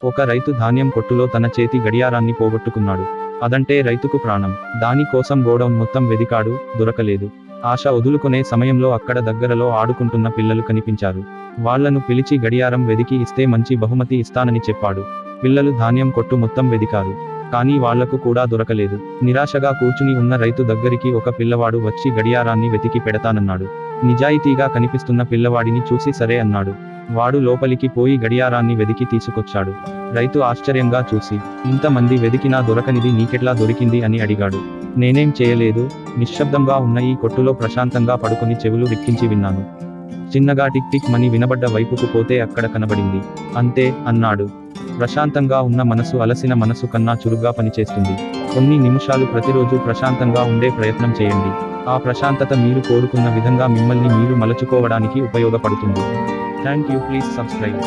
ఒక రైతు ధాన్యం కొట్టులో తన చేతి గడియారాన్ని పోగొట్టుకున్నాడు. అదంటే రైతుకు ప్రాణం. దాని కోసం గోడౌన్ మొత్తం వెదికాడు, దొరకలేదు. ఆశ వదులుకునే సమయంలో అక్కడ దగ్గరలో ఆడుకుంటున్న పిల్లలు కనిపించారు. వాళ్లను పిలిచి గడియారం వెదికి ఇస్తే మంచి బహుమతి ఇస్తానని చెప్పాడు. పిల్లలు ధాన్యం కొట్టు మొత్తం వెదికారు. కానీ వాళ్లకు కూడా దొరకలేదు. నిరాశగా కూర్చుని ఉన్న రైతు దగ్గరికి ఒక పిల్లవాడు వచ్చి గడియారాన్ని వెతికి పెడతానన్నాడు. నిజాయితీగా కనిపిస్తున్న పిల్లవాడిని చూసి సరే అన్నాడు. వాడు లోపలికి పోయి గడియారాన్ని వెదికి తీసుకొచ్చాడు. రైతు ఆశ్చర్యంగా చూసి, ఇంతమంది వెదికినా దొరకనిది నీకెట్లా దొరికింది అని అడిగాడు. నేనేం చేయలేదు, నిశ్శబ్దంగా ఉన్న ఈ కొట్టులో ప్రశాంతంగా పడుకొని చెవులు రిక్కించి విన్నాను. చిన్నగా టిక్ టిక్ మని వినబడ్డ వైపుకు పోతే అక్కడ కనబడింది. అంతే అన్నాడు. ప్రశాంతంగా ఉన్న మనసు అలసిన మనసు కన్నా చురుగ్గా పనిచేస్తుంది. కొన్ని నిమిషాలు ప్రతిరోజు ప్రశాంతంగా ఉండే ప్రయత్నం చేయండి. ఆ ప్రశాంతత మీరు కోరుకున్న విధంగా మిమ్మల్ని మీరు మలచుకోవడానికి ఉపయోగపడుతుంది. Thank you. Please subscribe.